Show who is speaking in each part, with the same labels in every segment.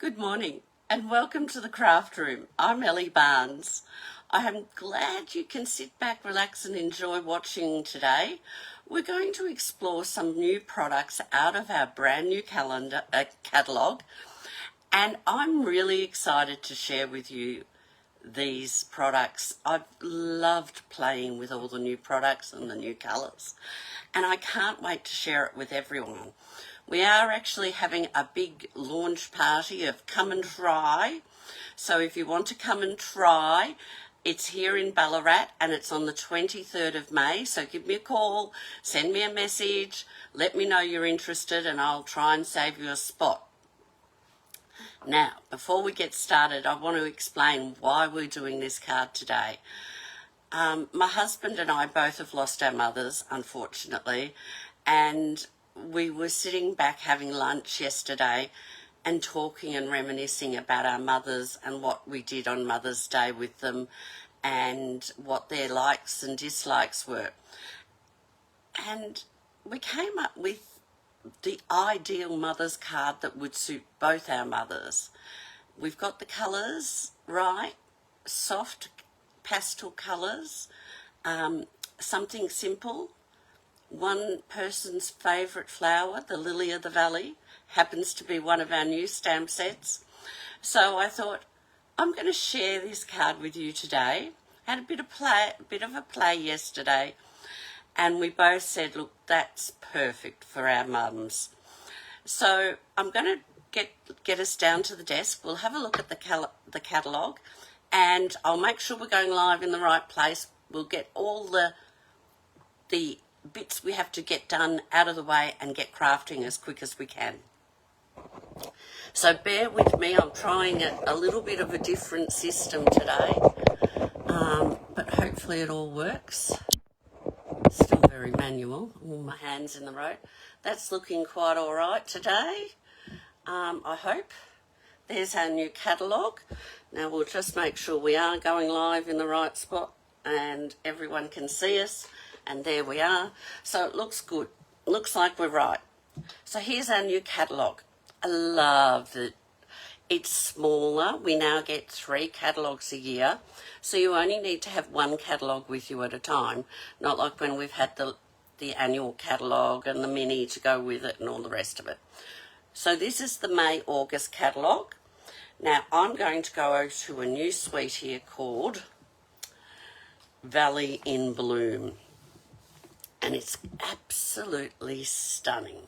Speaker 1: Good morning and welcome to the Craft Room. I'm Ellie Barnes. I am glad you can sit back, relax and enjoy watching today. We're going to explore some new products out of our brand new catalogue, and I'm really excited to share with you these products. I've loved playing with all the new products and the new colours, and I can't wait to share it with everyone. We are actually having a big launch party of Come and Try. So if you want to come and try, it's here in Ballarat and it's on the 23rd of May. So give me a call, send me a message, let me know you're interested and I'll try and save you a spot. Now, before we get started, I want to explain why we're doing this card today. My husband and I both have lost our mothers, unfortunately, and we were sitting back having lunch yesterday and talking and reminiscing about our mothers and what we did on Mother's Day with them and what their likes and dislikes were. And we came up with the ideal mother's card that would suit both our mothers. We've got the colours right, soft pastel colours, something simple. One person's favourite flower, the lily of the valley, happens to be one of our new stamp sets. So I thought, I'm going to share this card with you today. Had a bit of a play yesterday, and we both said, look, that's perfect for our mums. So I'm going to get us down to the desk. We'll have a look at the catalogue, and I'll make sure we're going live in the right place. We'll get all the bits we have to get done out of the way and get crafting as quick as we can. So bear with me, I'm trying a little bit of a different system today, but hopefully it all works. Still very manual, all my hands in the road. That's looking quite all right today, I hope. There's our new catalogue. Now we'll just make sure we are going live in the right spot and everyone can see us. And there we are. So it looks good. Looks like we're right. So here's our new catalogue. I love it. It's smaller. We now get 3 catalogues a year. So you only need to have 1 catalogue with you at a time. Not like when we've had the annual catalogue and the mini to go with it and all the rest of it. So this is the May-August catalogue. Now I'm going to go over to a new suite here called Valley in Bloom. And it's absolutely stunning.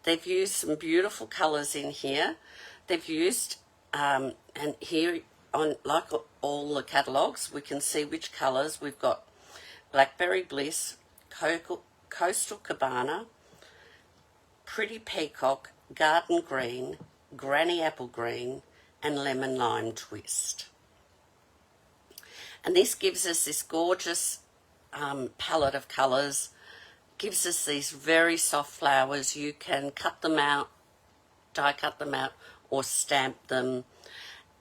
Speaker 1: They've used some beautiful colours in here. They've used, and here on like all the catalogues, we can see which colours. We've got Blackberry Bliss, Coastal Cabana, Pretty Peacock, Garden Green, Granny Apple Green, and Lemon Lime Twist. And this gives us this gorgeous palette of colours, gives us these very soft flowers. You can cut them out, die cut them out, or stamp them.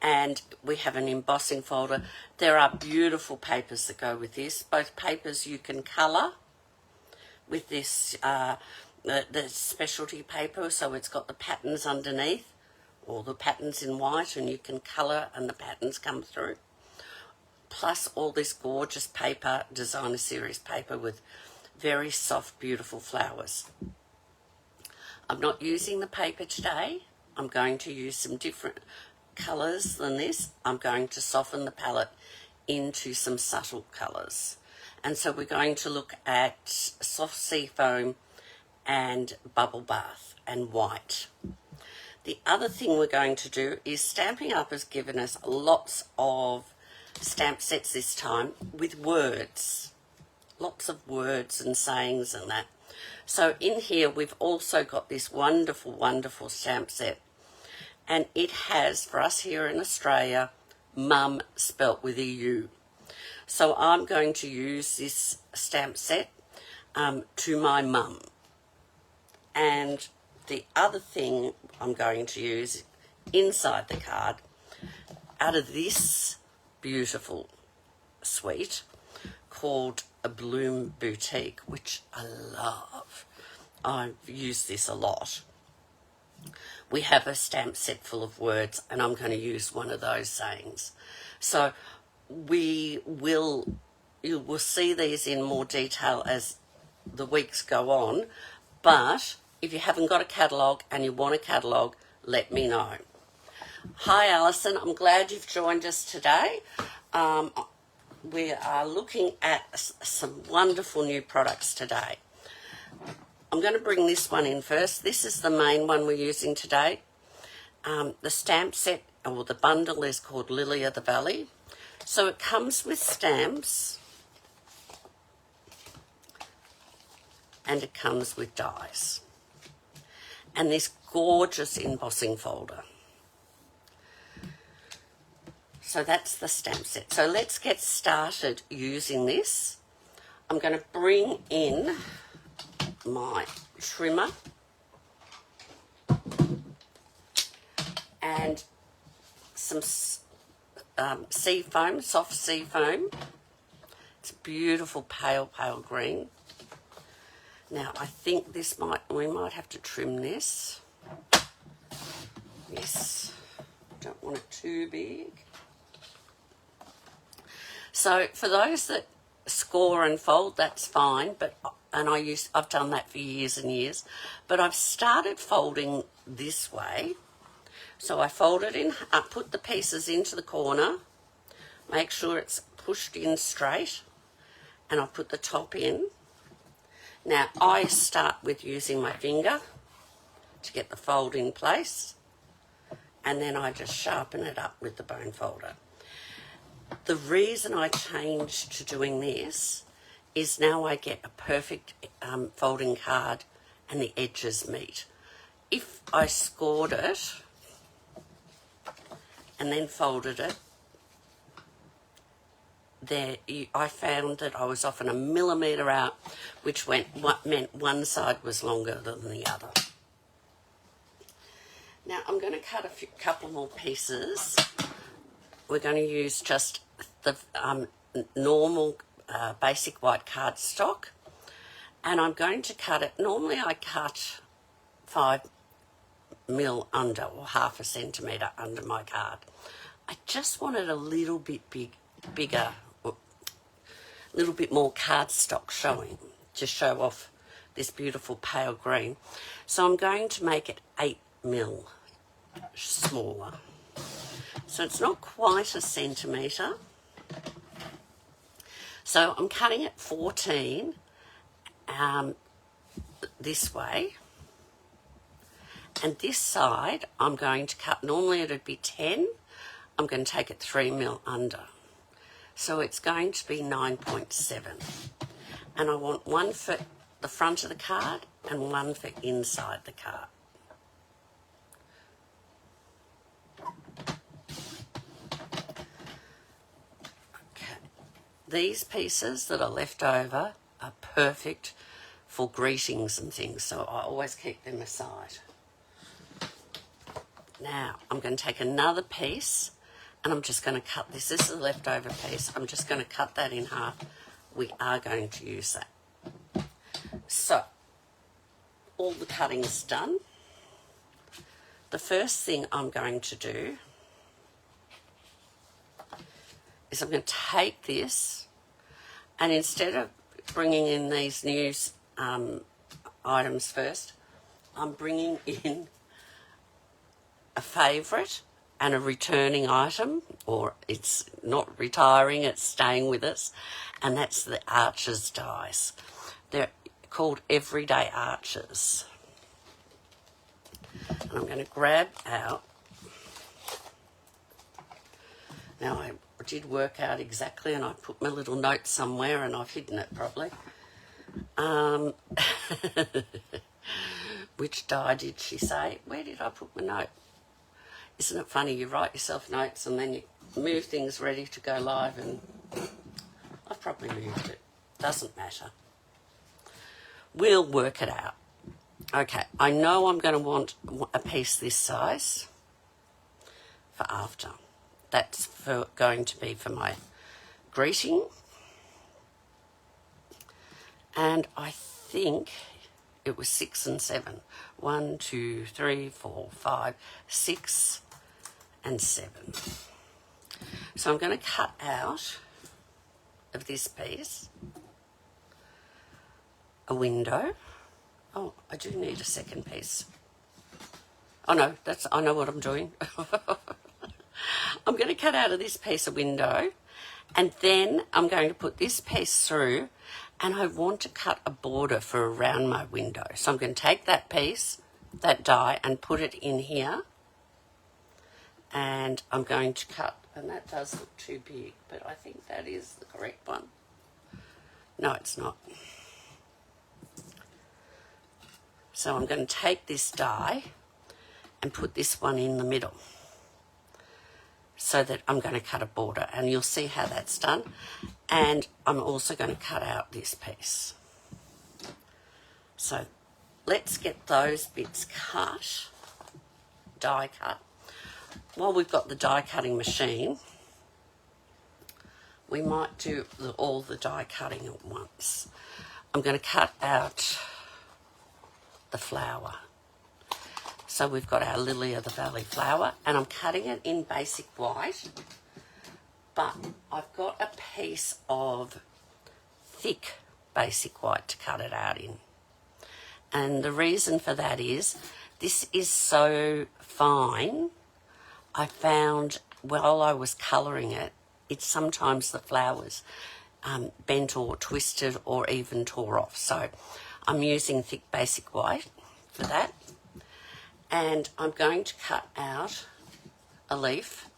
Speaker 1: And we have an embossing folder. There are beautiful papers that go with this. Both papers you can colour with this, the specialty paper, so it's got the patterns underneath, or the patterns in white, and you can colour and the patterns come through. Plus all this gorgeous paper, designer series paper with very soft, beautiful flowers. I'm not using the paper today. I'm going to use some different colours than this. I'm going to soften the palette into some subtle colours. And so we're going to look at soft sea foam and bubble bath and white. The other thing we're going to do is Stampin' Up has given us lots of stamp sets this time with words, lots of words and sayings and that. So in here we've also got this wonderful stamp set, and it has, for us here in Australia, mum spelt with a U. So I'm going to use this stamp set to my mum. And the other thing I'm going to use inside the card, out of this beautiful suite called a Bloom Boutique, which I love. I've used this a lot. we have a stamp set full of words, and I'm going to use one of those sayings. So you will see these in more detail as the weeks go on, but if you haven't got a catalogue and you want a catalogue, let me know. Hi Alison, I'm glad you've joined us today. We are looking at some wonderful new products today. I'm going to bring this one in first. This is the main one we're using today. The stamp set, or the bundle, is called Lily of the Valley. So it comes with stamps and it comes with dies and this gorgeous embossing folder. So that's the stamp set. So let's get started using this. I'm going to bring in my trimmer and some sea foam, soft sea foam. It's beautiful pale green. Now I think we might have to trim this. Yes, don't want it too big. So for those that score and fold, that's fine, I've done that for years and years, but I've started folding this way. So I fold it in, I put the pieces into the corner, make sure it's pushed in straight, and I put the top in. Now I start with using my finger to get the fold in place, and then I just sharpen it up with the bone folder. The reason I changed to doing this is now I get a perfect folding card and the edges meet. If I scored it and then folded it, I found that I was often a millimetre out, which meant one side was longer than the other. Now I'm going to cut a couple more pieces. We're going to use just the normal basic white cardstock, and I'm going to cut it. Normally I cut 5 mil under, or half a centimetre under my card. I just wanted a little bit bigger, a little bit more cardstock showing, to show off this beautiful pale green. So I'm going to make it 8 mil smaller. So it's not quite a centimetre. So I'm cutting it 14 this way. And this side I'm going to cut, normally it'd be 10. I'm going to take it 3 mil under. So it's going to be 9.7. And I want one for the front of the card and one for inside the card. These pieces that are left over are perfect for greetings and things, so I always keep them aside. Now, I'm going to take another piece and I'm just going to cut this. This is a leftover piece. I'm just going to cut that in half. We are going to use that. So, all the cutting is done. The first thing I'm going to do is I'm going to take this, and instead of bringing in these new items first, I'm bringing in a favourite and a returning item, or it's not retiring, it's staying with us, and that's the Arches dies. They're called Everyday Arches. And I'm going to grab out. Now I did work out exactly, and I put my little note somewhere, and I've hidden it probably. Which die did she say? Where did I put my note? Isn't it funny, you write yourself notes and then you move things ready to go live, and I've probably moved it. Doesn't matter. We'll work it out. Okay, I know I'm going to want a piece this size for after. That's going to be for my greeting. And I think it was 6 and 7. 1, 2, 3, 4, 5, 6 and 7. So I'm going to cut out of this piece a window. Oh, I do need a second piece. Oh no, I know what I'm doing. I'm going to cut out of this piece a window, and then I'm going to put this piece through, and I want to cut a border for around my window. So I'm going to take that piece, that die, and put it in here, and I'm going to cut, and that does look too big, but I think that is the correct one. No, it's not. So I'm going to take this die and put this one in the middle so that I'm going to cut a border, and you'll see how that's done. And I'm also going to cut out this piece. So let's get those bits cut, die cut. While we've got the die cutting machine, we might do all the die cutting at once. I'm going to cut out the flower. So we've got our Lily of the Valley flower, and I'm cutting it in basic white, but I've got a piece of thick basic white to cut it out in. And the reason for that is this is so fine. I found while I was colouring it, sometimes the flowers bent or twisted or even tore off. So I'm using thick basic white for that. And I'm going to cut out a leaf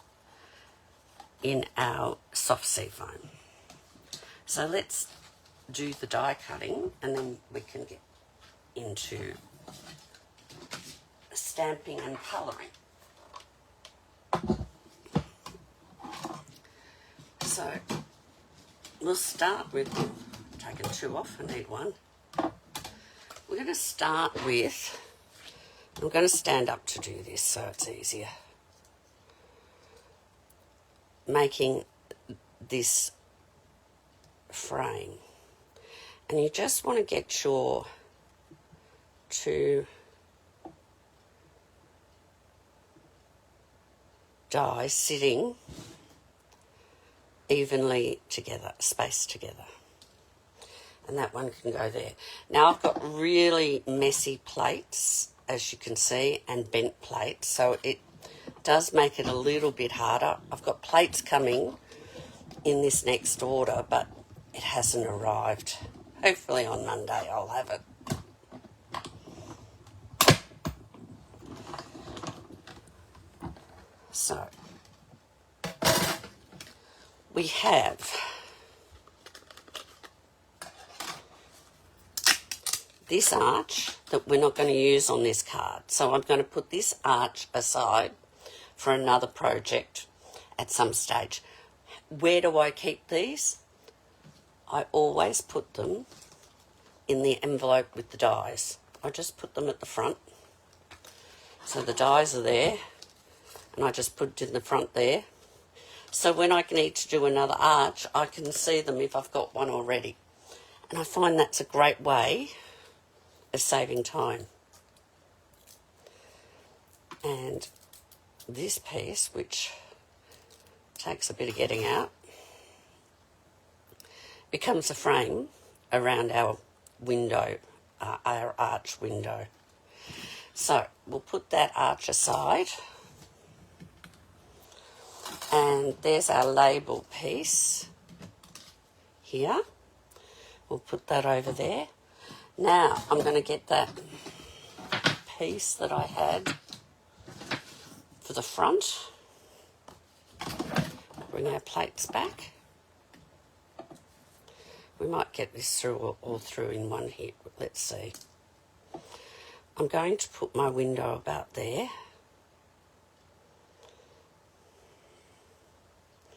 Speaker 1: in our soft sea foam. So let's do the die cutting, and then we can get into stamping and colouring. So we'll start with, I've taken 2 off, I need 1. We're going to start with, I'm going to stand up to do this so it's easier, making this frame. And you just want to get your 2 dies sitting evenly together, spaced together. And that one can go there. Now I've got really messy plates, as you can see, and bent plates, so it does make it a little bit harder. I've got plates coming in this next order, but it hasn't arrived. Hopefully on Monday I'll have it. So we have this arch that we're not going to use on this card. So I'm going to put this arch aside for another project at some stage. Where do I keep these? I always put them in the envelope with the dies. I just put them at the front. So the dies are there, and I just put it in the front there. So when I need to do another arch, I can see them if I've got one already. And I find that's a great way of saving time. And this piece, which takes a bit of getting out, becomes a frame around our window, our arch window. So we'll put that arch aside. And there's our label piece here. We'll put that over there. Now I'm going to get that piece that I had for the front. Bring our plates back. We might get this through all through in one hit. Let's see. I'm going to put my window about there.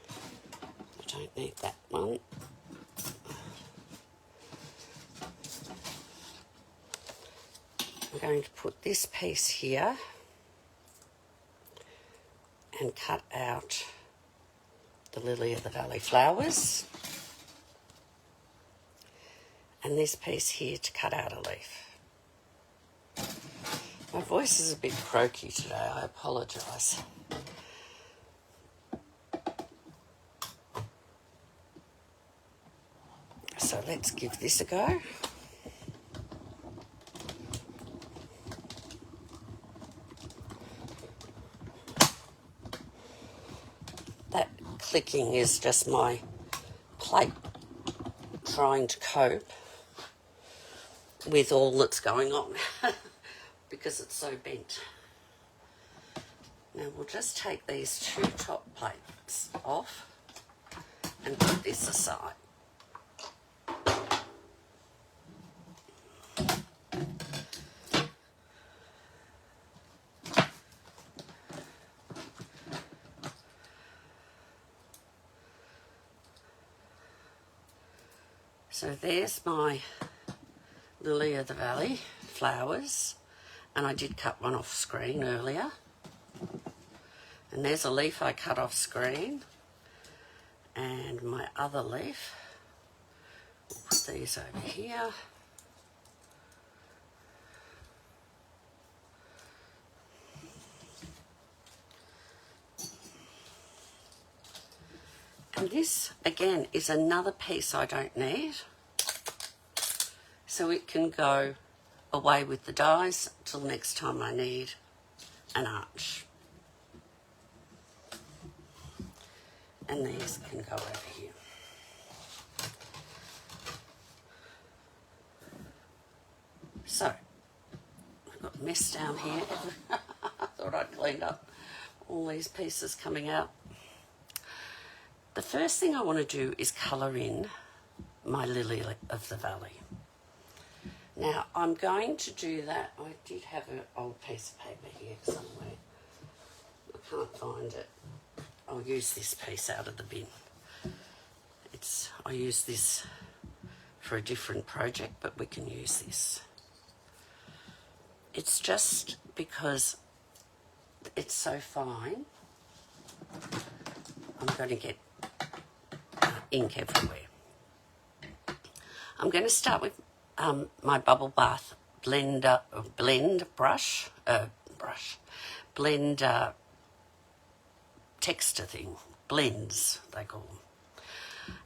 Speaker 1: I don't need that one. I'm going to put this piece here and cut out the Lily of the Valley flowers, and this piece here to cut out a leaf. My voice is a bit croaky today, I apologise. So let's give this a go. That clicking is just my plate trying to cope with all that's going on because it's so bent. Now we'll just take these two top plates off and put this aside. So there's my lily of the valley flowers, and I did cut one off screen earlier. And there's a leaf I cut off screen, and my other leaf, we'll put these over here. And this, again, is another piece I don't need. So it can go away with the dies till next time I need an arch. And these can go over here. So, I've got mess down here. I thought I'd cleaned up all these pieces coming out. The first thing I want to do is colour in my lily of the valley. Now, I'm going to do that. I did have an old piece of paper here somewhere. I can't find it. I'll use this piece out of the bin. I use this for a different project, but we can use this. It's just because it's so fine, I'm going to get ink everywhere. I'm going to start with my Bubble Bath blend texture thing, blends they call them.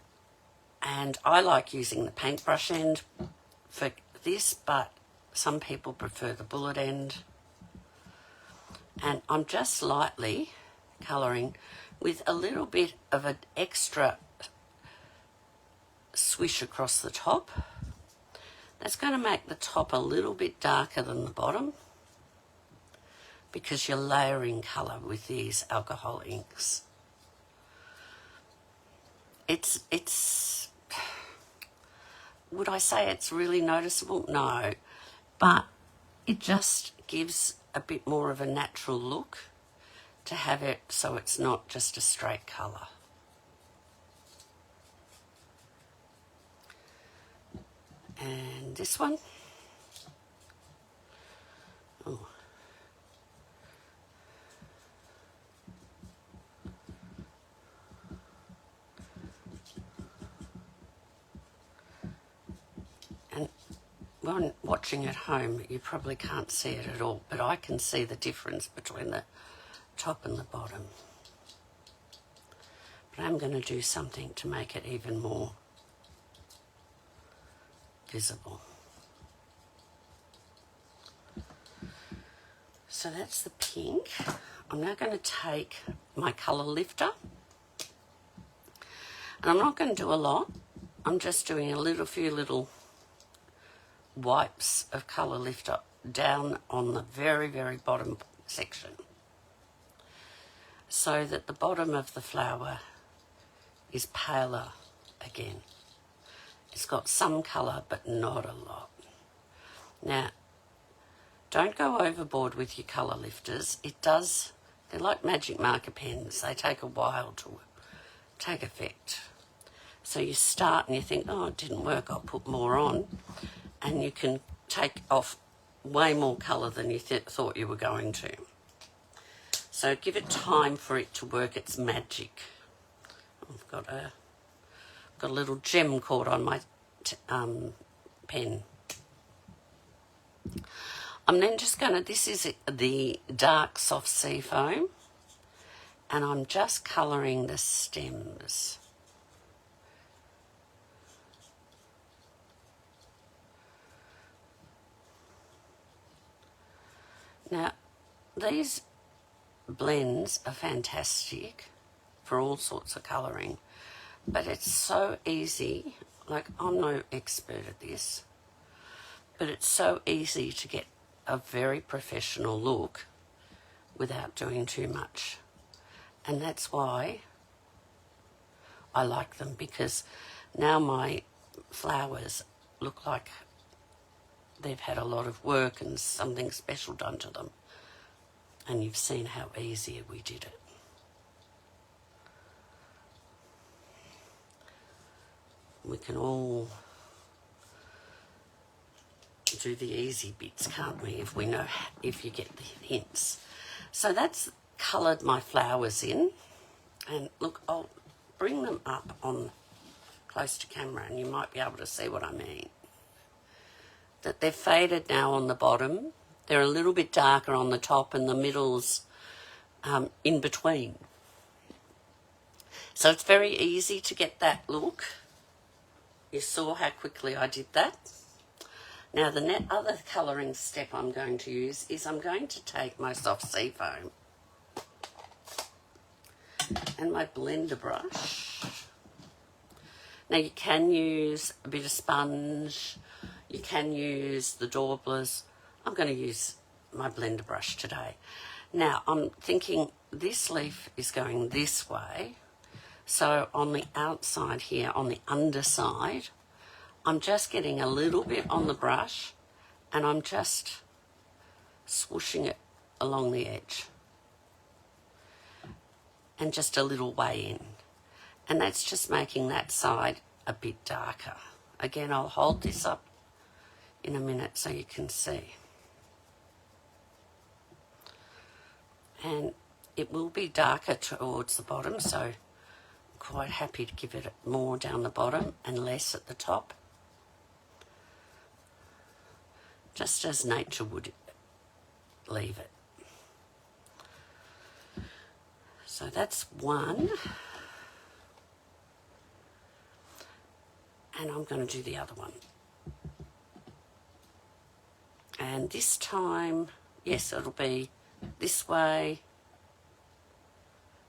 Speaker 1: And I like using the paintbrush end for this, but some people prefer the bullet end. And I'm just lightly colouring with a little bit of an extra swish across the top. That's going to make the top a little bit darker than the bottom because you're layering colour with these alcohol inks. It's would I say it's really noticeable? No, but it just gives a bit more of a natural look to have it so it's not just a straight colour. And this one. Oh. And when watching at home, you probably can't see it at all, but I can see the difference between the top and the bottom. But I'm going to do something to make it even more visible. So that's the pink. I'm now going to take my colour lifter, and I'm not going to do a lot. I'm just doing a few little wipes of colour lifter down on the very, very bottom section so that the bottom of the flower is paler again. It's got some colour, but not a lot. Now, don't go overboard with your colour lifters. They're like magic marker pens. They take a while to take effect. So you start and you think, oh, it didn't work, I'll put more on. And you can take off way more colour than you thought you were going to. So give it time for it to work its magic. I've got a little gem caught on my pen. I'm then just going to, this is the dark soft sea foam, and I'm just colouring the stems. Now, these blends are fantastic for all sorts of colouring, but it's so easy. Like, I'm no expert at this, but it's so easy to get a very professional look without doing too much. And that's why I like them, because now my flowers look like they've had a lot of work and something special done to them. And you've seen how easy we did it. We can all do the easy bits, can't we, if we know, if you get the hints. So that's coloured my flowers in. And look, I'll bring them up on close to camera and you might be able to see what I mean. That they're faded now on the bottom. They're a little bit darker on the top, and the middle's in between. So it's very easy to get that look. You saw how quickly I did that. Now the other colouring step I'm going to use is I'm going to take my soft sea foam and my blender brush. Now you can use a bit of sponge, you can use the Daubler's. I'm going to use my blender brush today. Now I'm thinking this leaf is going this way, so on the outside here, on the underside, I'm just getting a little bit on the brush and I'm just swooshing it along the edge and just a little way in. And that's just making that side a bit darker. Again, I'll hold this up in a minute so you can see. And it will be darker towards the bottom, so I'm quite happy to give it more down the bottom and less at the top, just as nature would leave it. So that's one. And I'm going to do the other one. And this time, yes, it'll be this way.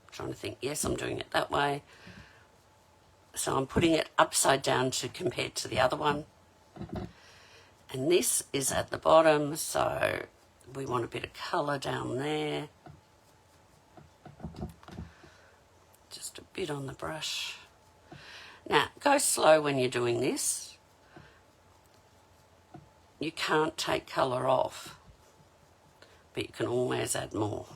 Speaker 1: I'm trying to think, yes, I'm doing it that way. So I'm putting it upside down to compared to the other one. And this is at the bottom, so we want a bit of colour down there. Just a bit on the brush. Now, go slow when you're doing this. You can't take colour off, but you can always add more.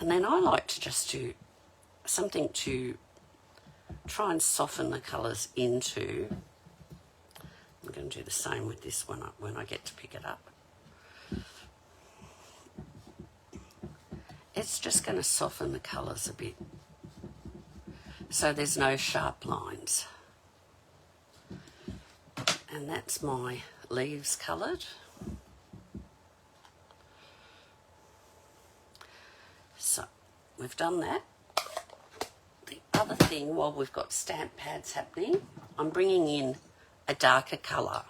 Speaker 1: And then I like to just do something to try and soften the colours into. I'm going to do the same with this one when I get to pick it up. It's just going to soften the colours a bit, so there's no sharp lines. And that's my leaves coloured. So we've done that. The other thing, while we've got stamp pads happening, I'm bringing in a darker colour.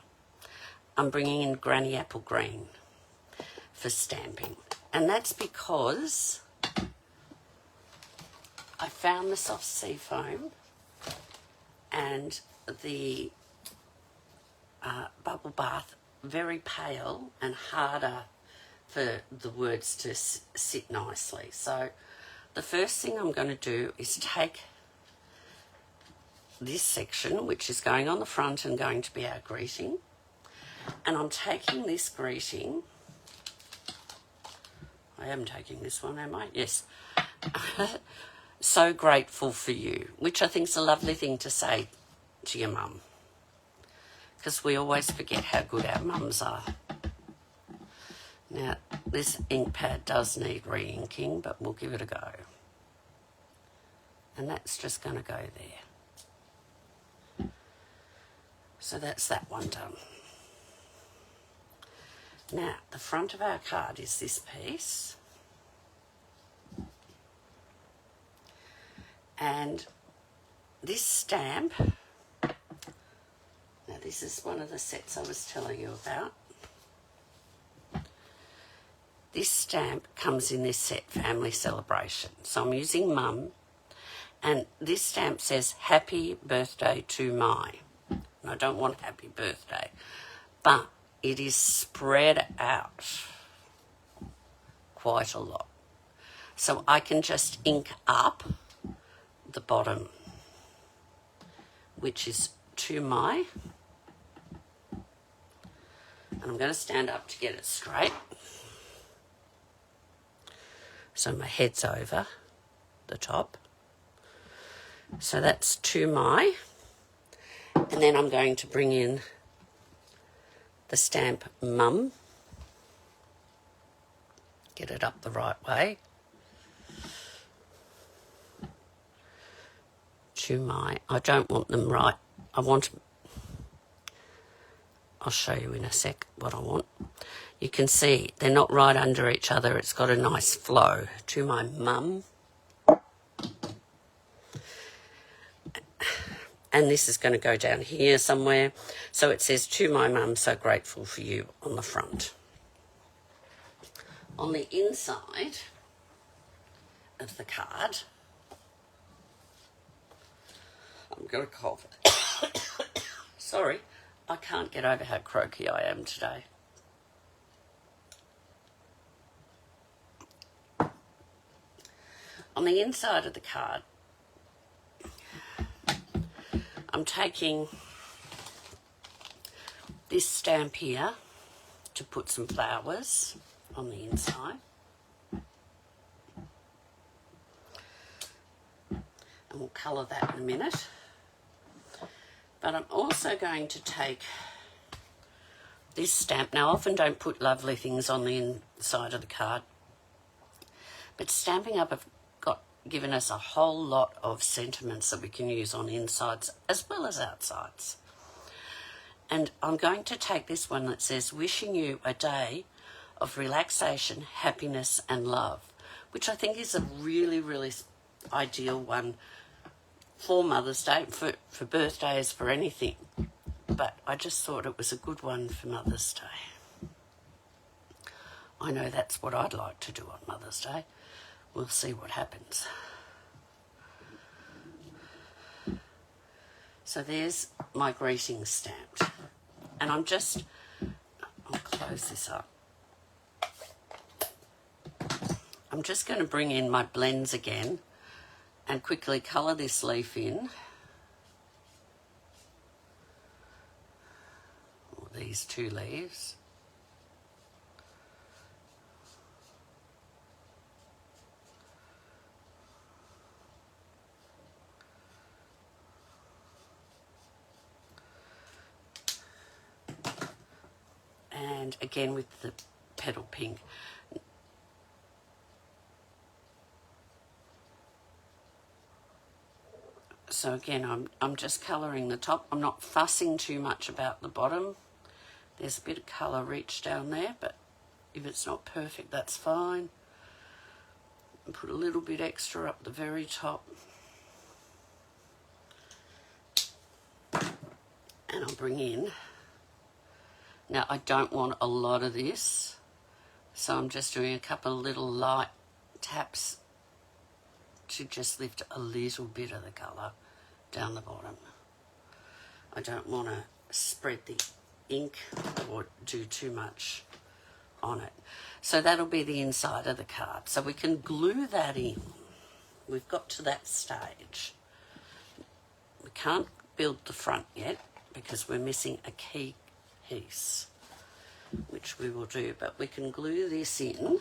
Speaker 1: I'm bringing in Granny Apple Green for stamping. And that's because I found the soft sea foam and the bubble bath very pale and harder for the words to sit nicely. So the first thing I'm going to do is take this section, which is going on the front and going to be our greeting, and I'm taking this greeting. I am taking this one, am I? Yes. So grateful for you, which I think is a lovely thing to say to your mum, because we always forget how good our mums are. Now, this ink pad does need re-inking, but we'll give it a go. And that's just going to go there. So that's that one done. Now, the front of our card is this piece. And this stamp, now this is one of the sets I was telling you about. This stamp comes in this set, Family Celebration. So I'm using Mum, and this stamp says, Happy Birthday to My. And I don't want Happy Birthday, but it is spread out quite a lot. So I can just ink up the bottom, which is To My. And I'm going to stand up to get it straight. So my head's over the top. So that's To My. And then I'm going to bring in the stamp Mum. Get it up the right way. To My. I don't want them right. I'll show you in a sec what I want. You can see they're not right under each other. It's got a nice flow. To My Mum. And this is going to go down here somewhere. So it says, To My Mum, so grateful for you on the front. On the inside of the card, I'm going to cough. Sorry, I can't get over how croaky I am today. On the inside of the card, I'm taking this stamp here to put some flowers on the inside. And we'll colour that in a minute. But I'm also going to take this stamp. Now, I often don't put lovely things on the inside of the card, but Stampin' Up have given us a whole lot of sentiments that we can use on insides as well as outsides. And I'm going to take this one that says, Wishing you a day of relaxation, happiness and love, which I think is a really, really ideal one for Mother's Day, for birthdays, for anything. But I just thought it was a good one for Mother's Day. I know that's what I'd like to do on Mother's Day. We'll see what happens. So there's my greeting stamped. And I'll close this up. I'm just going to bring in my blends again and quickly colour this leaf in. Or these two leaves. And again with the petal pink. So again, I'm just colouring the top. I'm not fussing too much about the bottom. There's a bit of colour reach down there, but if it's not perfect, that's fine. And put a little bit extra up the very top. And I'll bring in. Now, I don't want a lot of this, so I'm just doing a couple of little light taps to just lift a little bit of the colour down the bottom. I don't want to spread the ink or do too much on it. So that'll be the inside of the card. So we can glue that in. We've got to that stage. We can't build the front yet because we're missing a key piece, which we will do, but we can glue this in.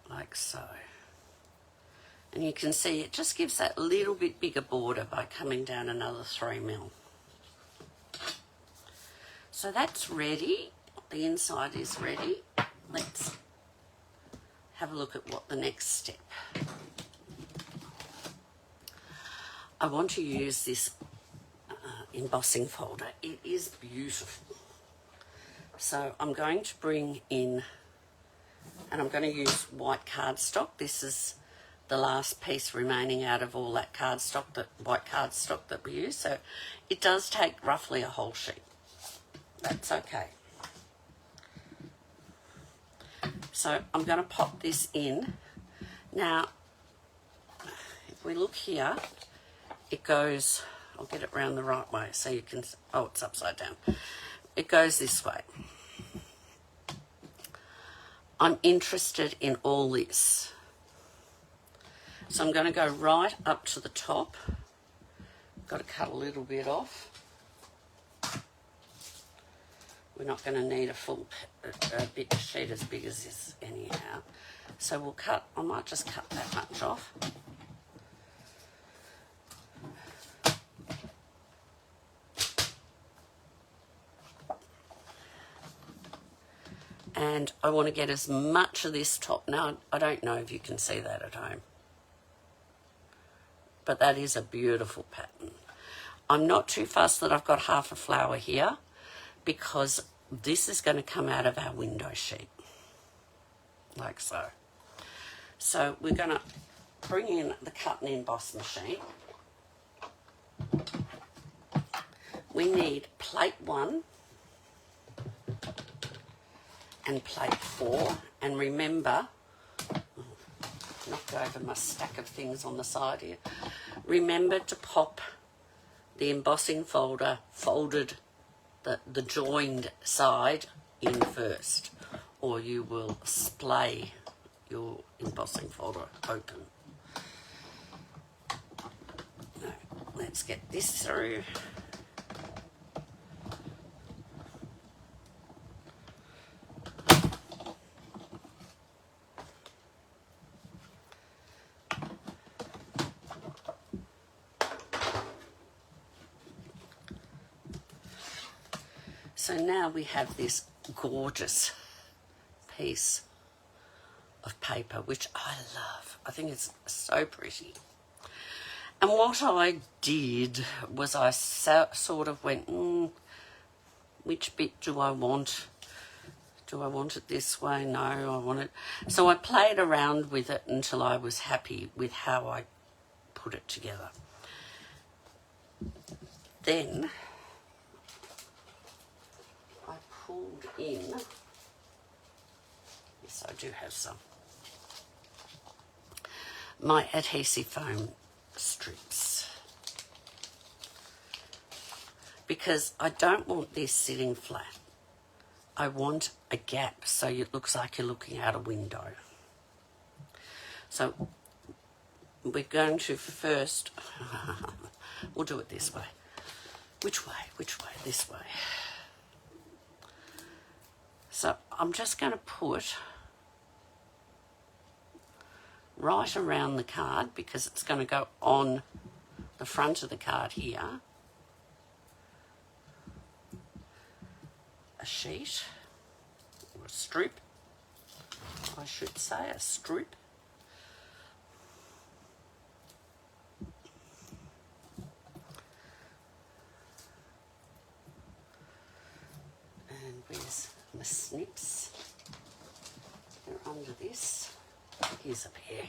Speaker 1: Like so. And you can see it just gives that little bit bigger border by coming down another 3 mil. So that's ready. The inside is ready. Let's have a look at what the next step. I want to use this embossing folder. It is beautiful. So I'm going to bring in, and I'm going to use white cardstock. This is the last piece remaining out of all that cardstock, white cardstock that we use. So it does take roughly a whole sheet. That's okay. So I'm going to pop this in. Now, if we look here, it goes, I'll get it round the right way so you can, oh, it's upside down. It goes this way. I'm interested in all this. So I'm going to go right up to the top. Got to cut a little bit off. We're not going to need a full big sheet as big as this anyhow. So we'll cut, I might just cut that much off. And I want to get as much of this top. Now, I don't know if you can see that at home, but that is a beautiful pattern. I'm not too fussed that I've got half a flower here, because this is going to come out of our window sheet, like so. So we're going to bring in the cut and emboss machine. We need plate 1 and plate 4, and remember, knocked over my stack of things on the side here. Remember to pop the embossing folder folded, the joined side in first, or you will splay your embossing folder open. Now, let's get this through. So now we have this gorgeous piece of paper, which I love. I think it's so pretty. And what I did was I sort of went, which bit do I want? Do I want it this way? No, I want it. So I played around with it until I was happy with how I put it together. Then I pulled in, yes, I do have some, my adhesive foam strips, because I don't want this sitting flat. I want a gap so it looks like you're looking out a window. So we're going to first, we'll do it this way. Which way? Which way? This way. So I'm just going to put right around the card, because it's going to go on the front of the card here, a sheet, or a strip, I should say, a strip. And where's my snips? They're under this. Here's a pair.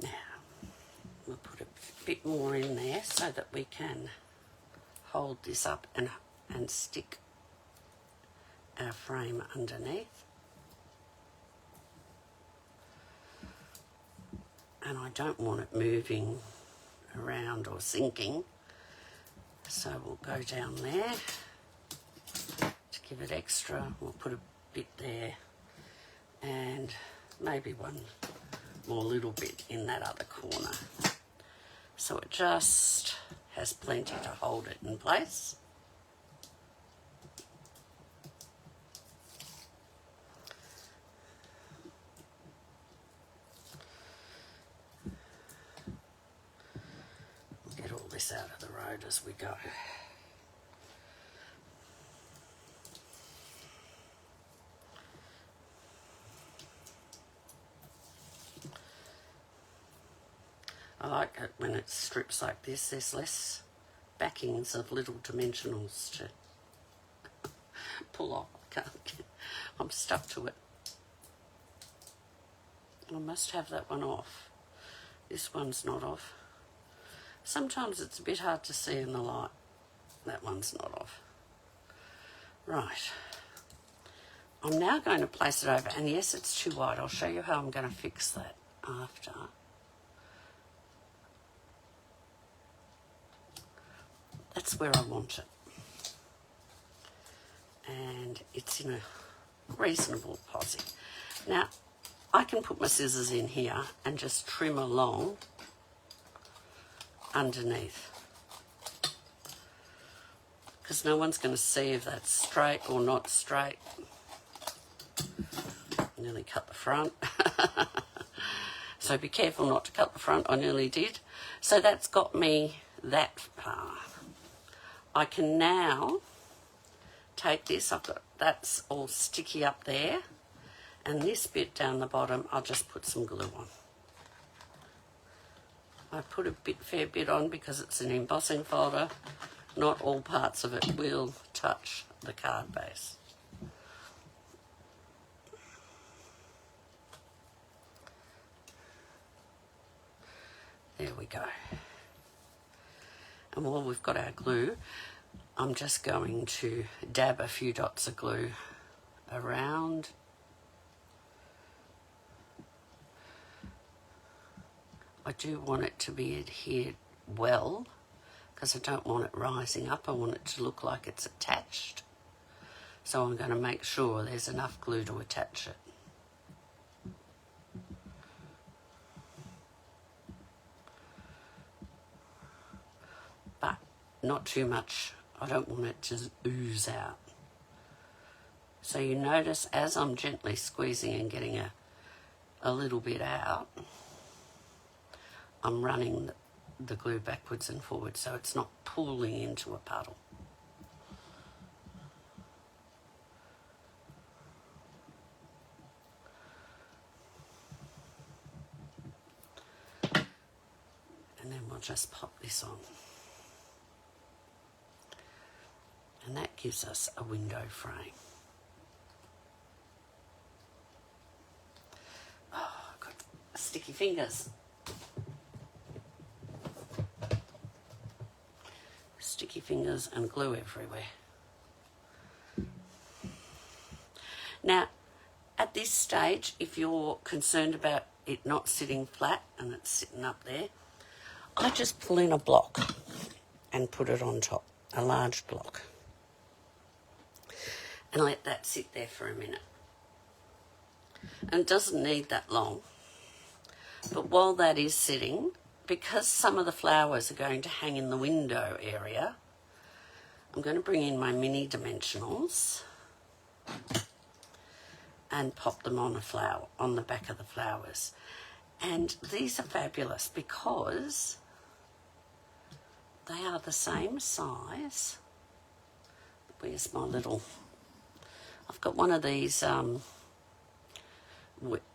Speaker 1: Now, we'll put a bit more in there so that we can hold this up and stick our frame underneath. And I don't want it moving around or sinking, so we'll go down there to give it extra. We'll put a bit there and maybe one more little bit in that other corner, so it just has plenty to hold it in place. as we go. I like it when it strips like this. There's less backings of little dimensionals to pull off. I'm stuck to it. I must have that one off. This one's not off. Sometimes it's a bit hard to see in the light. That one's not off. Right. I'm now going to place it over, and yes, it's too wide. I'll show you how I'm going to fix that after. That's where I want it. And it's in a reasonable position. Now, I can put my scissors in here and just trim along underneath, because no one's going to see if that's straight or not straight. Nearly cut the front. So be careful not to cut the front. I nearly did. So that's got me that far. I can now take this, I've got that's all sticky up there, and this bit down the bottom I'll just put some glue on. I put a fair bit on because it's an embossing folder. Not all parts of it will touch the card base. There we go. And while we've got our glue, I'm just going to dab a few dots of glue around. I do want it to be adhered well, because I don't want it rising up. I want it to look like it's attached. So I'm going to make sure there's enough glue to attach it. But not too much. I don't want it to ooze out. So you notice as I'm gently squeezing and getting a little bit out, I'm running the glue backwards and forwards so it's not pooling into a puddle. And then we'll just pop this on. And that gives us a window frame. Oh, I've got sticky fingers. Sticky fingers and glue everywhere. Now, at this stage, if you're concerned about it not sitting flat and it's sitting up there, I just pull in a block and put it on top, a large block, and let that sit there for a minute. And it doesn't need that long. But while that is sitting, because some of the flowers are going to hang in the window area, I'm going to bring in my mini dimensionals and pop them on a flower, on the back of the flowers. And these are fabulous because they are the same size. Where's my little... I've got one of these,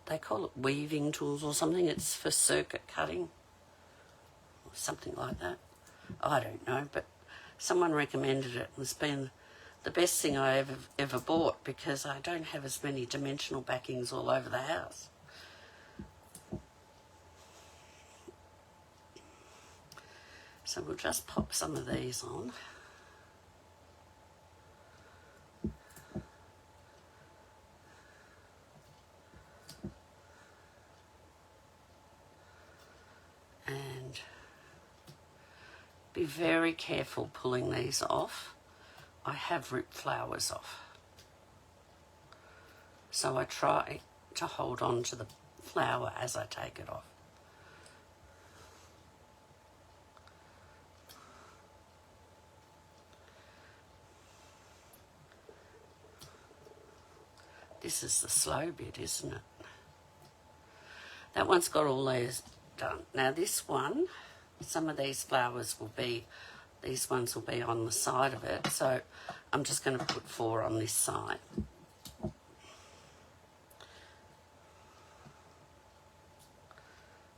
Speaker 1: they call it weaving tools or something. It's for circuit cutting or something like that. I don't know, but someone recommended it. It's been the best thing I ever bought because I don't have as many dimensional backings all over the house. So we'll just pop some of these on. And be very careful pulling these off. I have ripped flowers off. So I try to hold on to the flower as I take it off. This is the slow bit, isn't it? That one's got all those done. Now this one, some of these flowers will be, these ones will be on the side of it, so I'm just going to put 4 on this side.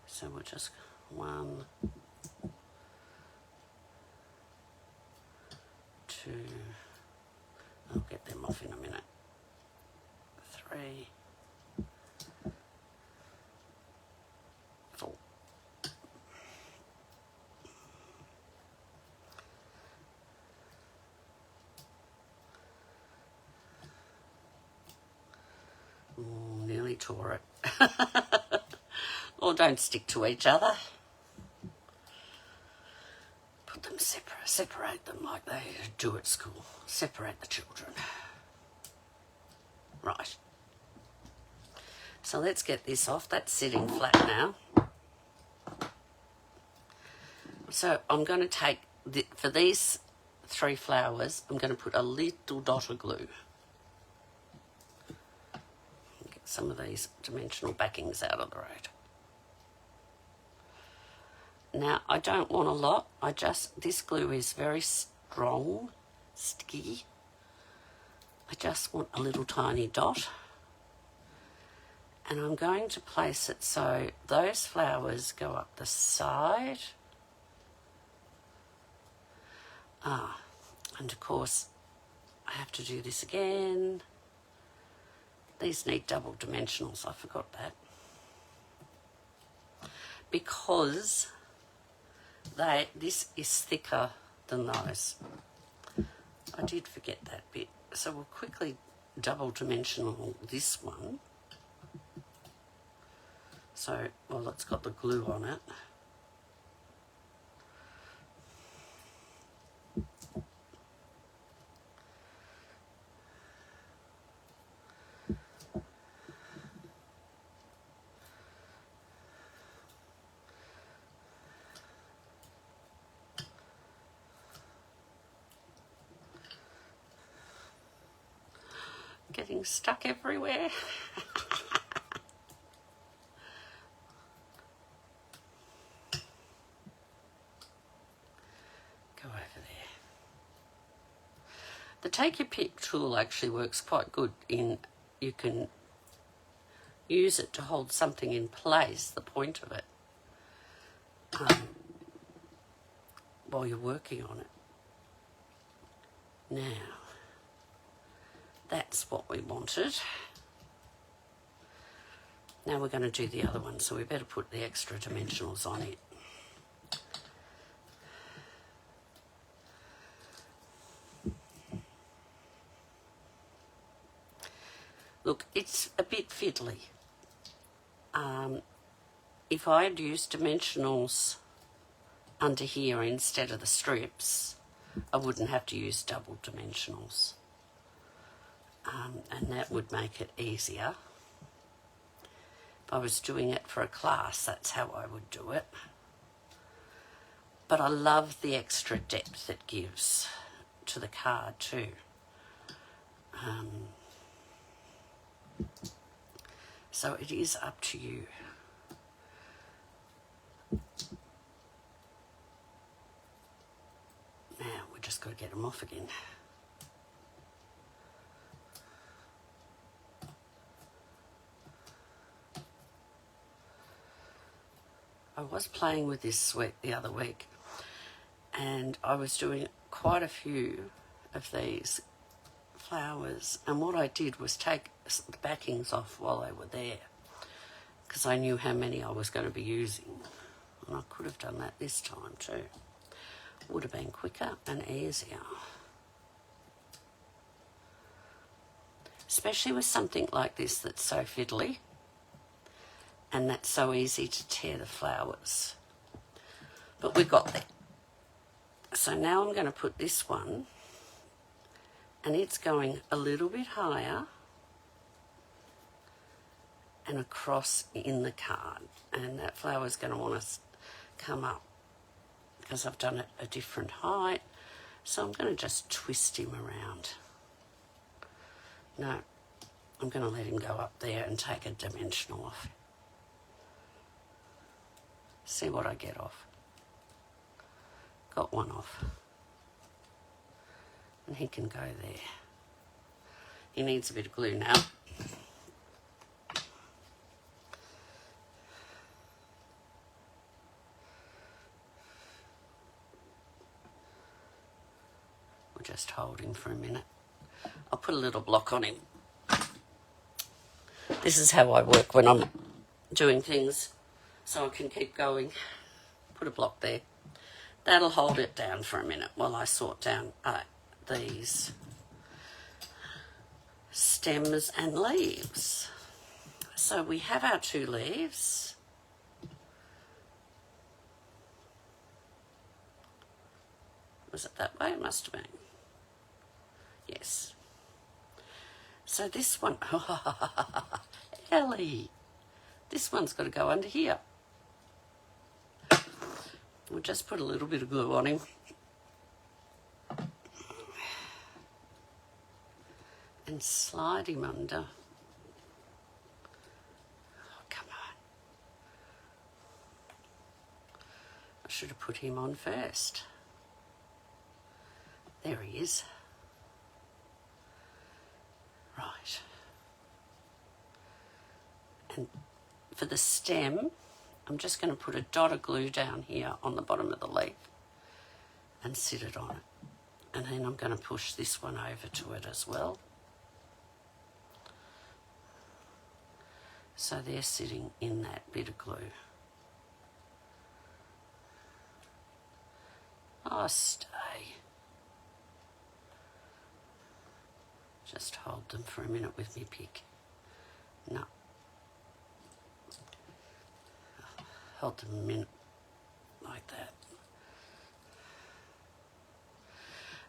Speaker 1: So we'll just 1, 2, I'll get them off in a minute, 3, 4. Ooh, nearly tore it. Or don't stick to each other. Put them separate them like they do at school. Separate the children. Right. So let's get this off. That's sitting flat now. So I'm going to take, for these 3 flowers, I'm going to put a little dot of glue. Get some of these dimensional backings out of the road. Now, I don't want a lot. This glue is very strong, sticky. I just want a little tiny dot. And I'm going to place it so those flowers go up the side. And of course, I have to do this again. These need double dimensionals, I forgot that. Because this is thicker than those. I did forget that bit. So we'll quickly double dimensional this one. So, well, it's got the glue on it. Getting stuck everywhere. Go over there. The Take Your Pick tool actually works quite good in, you can use it to hold something in place, the point of it, while you're working on it. Now, that's what we wanted. Now we're going to do the other one, so we better put the extra dimensionals on it. Look, it's a bit fiddly. If I had used dimensionals under here instead of the strips, I wouldn't have to use double dimensionals. And that would make it easier. If I was doing it for a class, that's how I would do it. But I love the extra depth it gives to the card too. So it is up to you. Now we just got to get them off again. I was playing with this sweat the other week, and I was doing quite a few of these flowers, and what I did was take the backings off while they were there, because I knew how many I was going to be using, and I could have done that this time too. Would have been quicker and easier. Especially with something like this that's so fiddly, and that's so easy to tear the flowers. But we got there. So now I'm going to put this one, and it's going a little bit higher and across in the card. And that flower's going to want to come up because I've done it a different height. So I'm going to just twist him around. No, I'm going to let him go up there and take a dimensional off. See what I get off. Got one off. And he can go there. He needs a bit of glue now. We'll just hold him for a minute. I'll put a little block on him. This is how I work when I'm doing things, so I can keep going. Put a block there. That'll hold it down for a minute while I sort down these stems and leaves. So we have our 2 leaves. Was it that way? It must have been. Yes. So this one, Ellie, this one's got to go under here. We'll just put a little bit of glue on him. And slide him under. Oh, come on. I should have put him on first. There he is. Right. And for the stem, I'm just going to put a dot of glue down here on the bottom of the leaf and sit it on it. And then I'm going to push this one over to it as well. So they're sitting in that bit of glue. Oh, stay. Just hold them for a minute with me pick. No. Hold them a minute like that.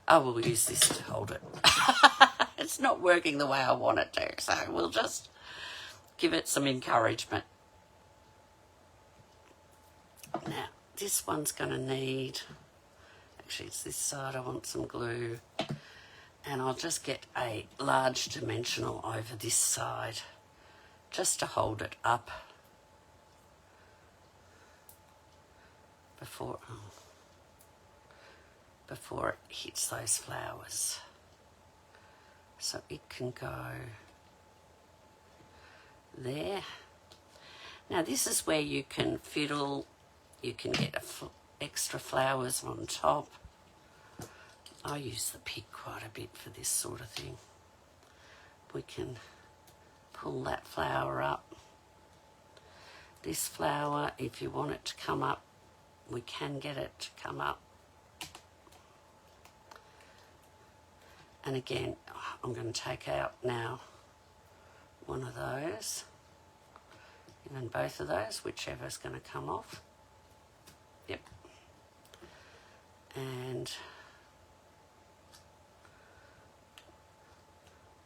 Speaker 1: I will use this to hold it. It's not working the way I want it to, so we'll just give it some encouragement. Now, this one's going to need, actually it's this side, I want some glue. And I'll just get a large dimensional over this side just to hold it up before it hits those flowers. So it can go there. Now this is where you can fiddle, you can get extra flowers on top. I use the pick quite a bit for this sort of thing. We can pull that flower up. This flower, if you want it to come up, we can get it to come up. And again, I'm going to take out now one of those, even both of those, whichever's going to come off. Yep. And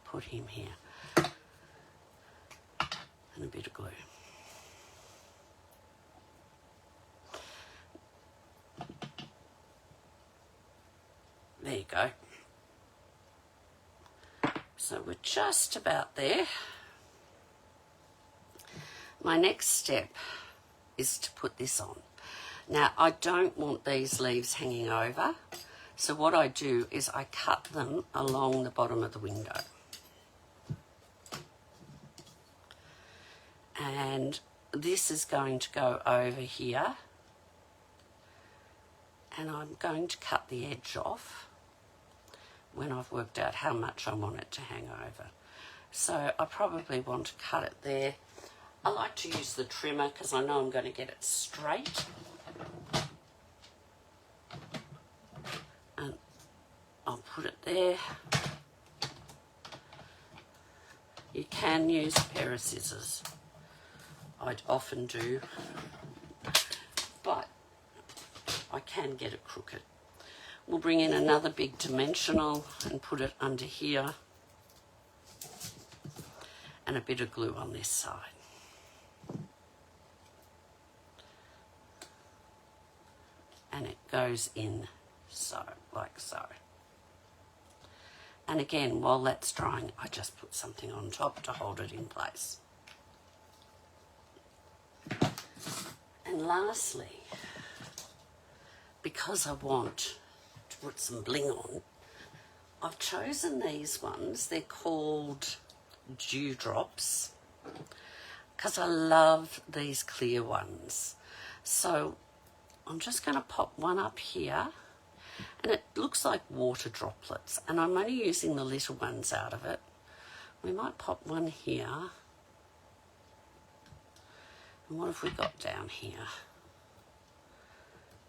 Speaker 1: put him here. And a bit of glue. There you go. So we're just about there. My next step is to put this on. Now, I don't want these leaves hanging over, so what I do is I cut them along the bottom of the window. And this is going to go over here, and I'm going to cut the edge off when I've worked out how much I want it to hang over. So I probably want to cut it there. I like to use the trimmer because I know I'm going to get it straight. And I'll put it there. You can use a pair of scissors. I often do, but I can get it crooked. We'll bring in another big dimensional and put it under here, and a bit of glue on this side. And it goes in so, like so. And again, while that's drying, I just put something on top to hold it in place. And lastly, because I want to put some bling on, I've chosen these ones. They're called Dewdrops because I love these clear ones. So I'm just going to pop one up here, and it looks like water droplets, and I'm only using the little ones out of it. We might pop one here. And what have we got down here?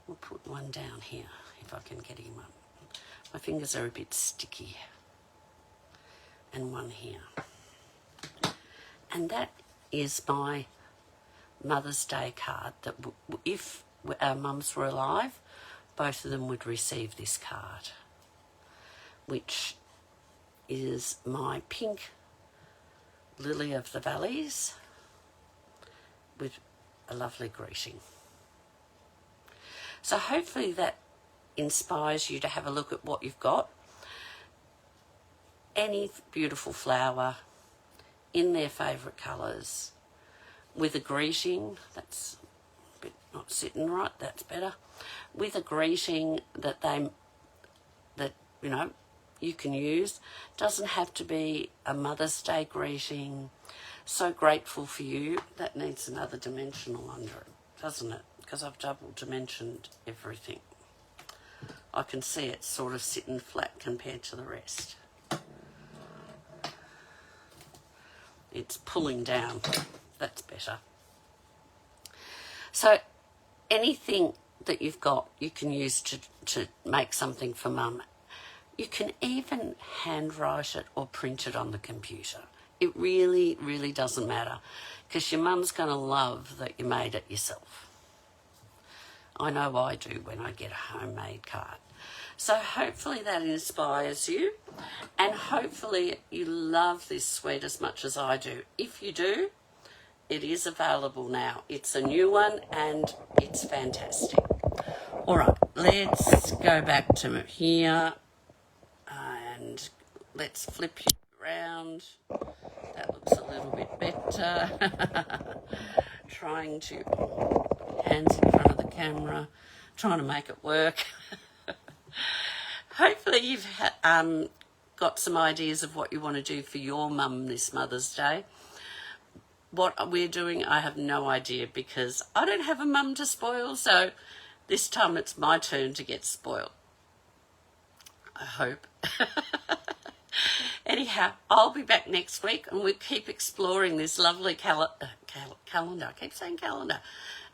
Speaker 1: We'll put one down here if I can get him up. My fingers are a bit sticky. And one here. And that is my Mother's Day card that if our mums were alive, both of them would receive this card, which is my pink lily of the valleys with a lovely greeting. So hopefully that inspires you to have a look at what you've got. Any beautiful flower in their favourite colours with a greeting. That's a bit not sitting right, that's better. With a greeting that you know you can use. Doesn't have to be a Mother's Day greeting. So grateful for you. That needs another dimensional under it, doesn't it? Because I've double dimensioned everything. I can see it sort of sitting flat compared to the rest. It's pulling down. That's better. So anything that you've got you can use to make something for Mum. You can even handwrite it or print it on the computer. It really, really doesn't matter, because your mum's going to love that you made it yourself. I know I do when I get a homemade card. So hopefully that inspires you, and hopefully you love this sweet as much as I do. If you do, it is available now. It's a new one and it's fantastic. All right, let's go back to here and let's flip you around. That looks a little bit better. Trying to, hands in front of the camera, trying to make it work. Hopefully you've got some ideas of what you want to do for your mum this Mother's Day. What we're doing, I have no idea, because I don't have a mum to spoil, so this time it's my turn to get spoiled. I hope. Anyhow, I'll be back next week and we'll keep exploring this lovely calendar. I keep saying calendar.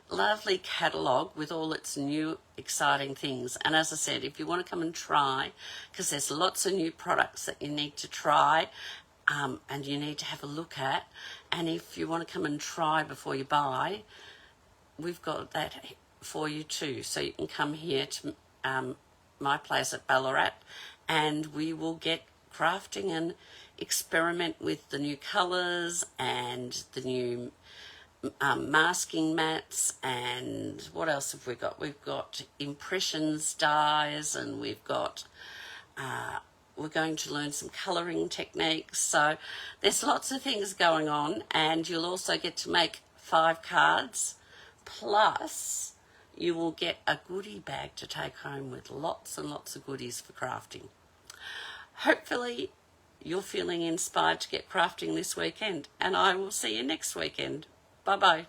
Speaker 1: Lovely catalogue with all its new exciting things. And as I said, if you want to come and try, because there's lots of new products that you need to try and you need to have a look at. And if you want to come and try before you buy, we've got that for you too. So you can come here to my place at Ballarat and we will get crafting and experiment with the new colours and the new masking mats. And what else have we got? We've got impressions dies, and we've got we're going to learn some colouring techniques. So there's lots of things going on, and you'll also get to make 5 cards, plus you will get a goodie bag to take home with lots and lots of goodies for crafting. Hopefully you're feeling inspired to get crafting this weekend, and I will see you next weekend. Bye-bye.